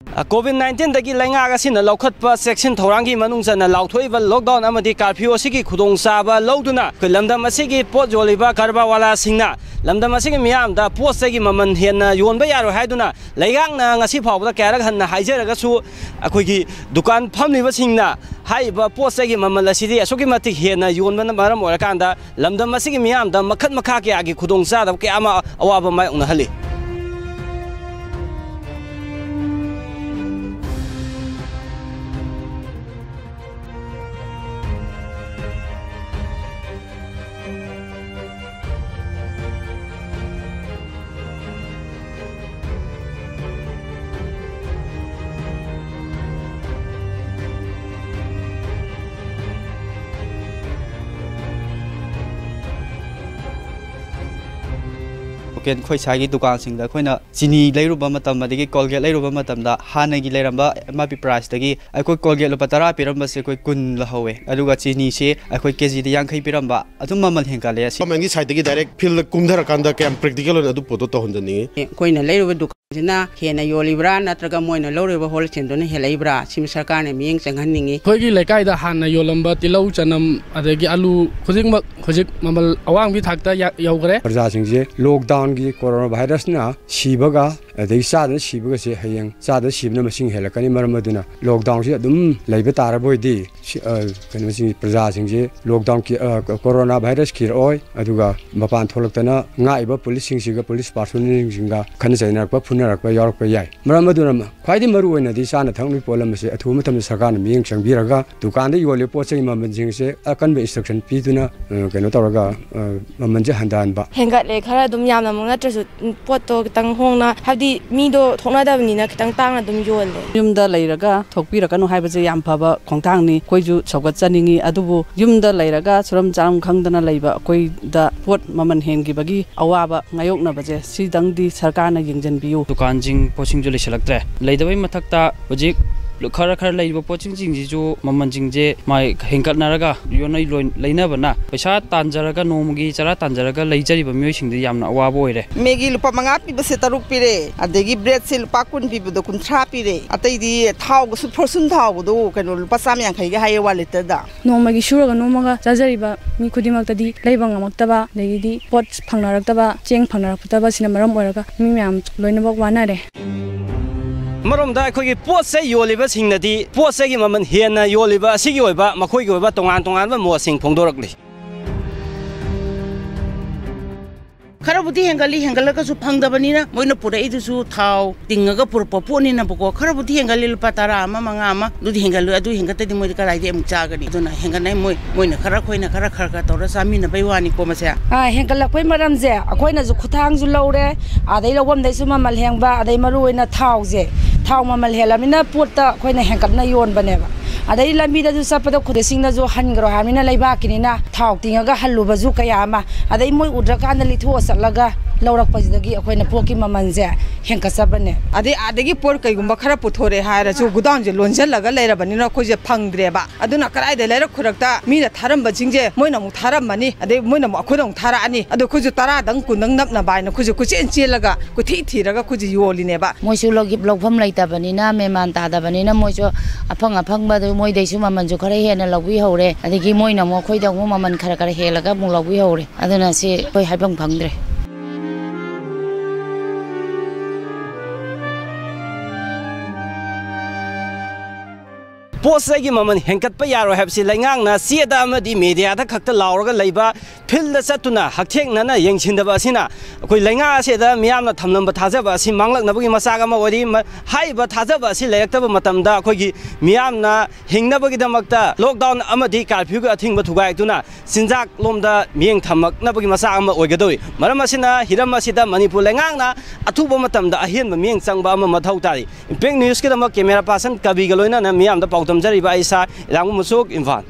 COVID-19 dagi lainga asina laukhatpa section thorangi manungchana lauthoiba lockdown amadi curfew asigi khudong saba lauduna lamdam asigi pot joliba karba wala singna lamdam asigi miyamda pot segi maman henna yonba yaro haiduna laigangna ngasi phawda kyarak hanna haijaraga su akoigi dukan phamliba singna haiba pot segi maman asidi asugi matik henna yonbana maram orakanda lamdam asigi miyamda makhat makha kyagi khudong sa da kyama awaba mai unahali khoi sagi dukan sing da khoina chini leiruba matam adigi colgate leiruba matam da hanagi leiramba MRP price dagi akoi colgate lupa 10 piramba se koi kun la howe aduga chini se akoi kg de 50 piramba adum mamal hengkale asi mangi side dagi direct field kumdhar kanda kam practical on adu poto to hondani koina leiruba dukan jina hena yolibra natraga moina loriba wholesale dona helaibra sim sarkar ne miyeng changhanningi khoigi lekai da hanna yolamba tilau chanam adagi alu khojik mamal awang bi thakta yaugre प्रजा सिंह जे lockdown की corona virus ना सीबगा अदई सादन सीबगा से हयंग सादन सीबना मसिंग हेलकनी मरमदुना lockdown से अदुम लैबे तारबोयदी कनो सिंह प्रजा सिंह जे lockdown की कोरोना वायरस की ओय अदुगा मपान थोलक्तना ngaइबा पुलिस सिंह सिगा पुलिस पर्सनल सिंगा खनजैनरपा फुनरपा यारपा याय मरमदुना ख्वाइदि मरु ओइनादि साना थंगनि पोलम से अथुम थम सरकार ने मियंग संबिरगा दुकान दे योले पोचै ममन सिंह से अकनबे इंस्ट्रक्शन पीदुना कनो तौरगा ममन जे हंदानबा हेंगटले खरा दुम यामना मंग नत्रसु पोतो कितंग होंगना हाबदि मीदो थोनादबनिना कितंग तांगना दुम योले yumda leiraga thokpirakanu haibaje yam phaba khongthangni koiju chawgat chaningi adubu yumda leiraga suram charam khangdana leiba koi da pot maman hengi bagi awaba ngayokna baje sidangdi sarkarna yengjanbiu dukan jing poching jole selaktre leidabai mathakta hojik खर खर लेब poaching जिंगजिजु ममन जिंगजे my हेंकट Narga योनै लेनबना पैसा तांजरगा नोमगी चरा तांजरगा लेजरिबा मियोसिंगदि यामना अवाबो ओइरे Maggi लुपा मंगा पिबसे तरुक पिरे अदेगी bread से लुपा कुन पिबदो कुंथ्रा पिरे अतैदि थाव सु Fortune थावदो कनो लुपा 150 गा हाय वालेट दा नोमगी शुरगा नोमगा जाजरिबा मी खुदिमक्तदि लेबा ngमक्तबा लेगिदि पोट फंगनरक्तबा चेंग फंगनरक्तबा सिना मरम ओइरगा मी म्याम लोइनबक वानारे मरोमदा अखोगी पोट से योलिबा सिंगनदी पोट से की ममन हेना योलिबा असिगी ओइबा मखोइगी ओइबा तोंगान तोंगानबा मोसिंग फोंदोरकली खरबुदी हेंगली हेंगलगसु फंगदबनिना मोइना पुरैदुसु थाव तिंगगा पुरपो पोनिना बको खरबुदी हेंगली लुपा 10 अमा मंगा अमा दुदि हेंगलु अदु हेंगतदि मोइ कराइदि अमु चागनी दुना हेंगनाय मोइना खरा खोइना खरा खरका तौरा सामिना बैवानी को मसे हेंगलक्पै मरमजे अखोइना जु खुथांगजु लौरे आदै लवम दैसु ममल हेंगबा आदै मरु ओइना थावजे थाव ममल हेलामिना पोटता खोइना हेंगतना योनबनेबा अदई लंबीदा जो सपदो खुदेसिंगना जो हनग्रो हामिना लैबाकिनिना थाव तिंगगा हल्लुबजु कयामा अदई मोइ उद्रकान लिथो सलगा लौरकपजिदगी अखोइना पोकी ममनजे हेंकसबने अदगी पोर कैगुंबा खरा पुथोरे हारजु गुदान जे लोनजलगा लेरबनिना खोजे फंगद्रेबा अदुना कराइदे लेर खुरक्ता मीना थारमबा जिंगजे मोइना मु थारमनी अदई मोइना मु अखोदं थारानी अदु खोजु 10 दंग कुनंग नपना बायना खोजु कुचेन चेलगा कुथि थिरगा खोजु योलिनेबा मोइसु लोगिप लोगफम लैताबनिना मेमान तादाबनिना मोइसु अफंग अफंगबा मोइ दैसु ममनजु खरा हेना लौबि हौरे अदगी मोइना मु खोइदंग ममन खरा खरा हेलगा मु लौबि हौरे अदुना से कोइ हाइबंग फंगद्रे पोट से की ममन हेंकट यारो हैबसी लैंगांगना सियदा अमदी मीडिया दा खक्ता लाउरगा लैबा फिल्ड चतुना हक्थेंगना यंगसिनदबा असिना अखोइ लैंगा असेदा मियामना थमनम थाजबा असि मांगलकनबगी मसागा मा ओरि हाइबा थाजबा असि लेरक्तबा मतमदा अखोइगी मियामना हिंगनबगी दमक्ता लॉकडाउन अमदी कर्फ्यू गा अथिंगबा थुगाइतुना सिंजाक लोमदा मियंग थमकनबगी मसागा मा ओइगदोइ मरम असिना हिरम असिदा मणिपुर लैंगांगना अथुबा मतमदा अहेनबा मियंग चंगबा अमा मथौ तारि इम्पैक्ट न्यूज़ के दमक कैमरा पर्सन कबिगा लोइना मियामदा पाउतम जरिबा इसा इलांगु मुसुक इम्फाल।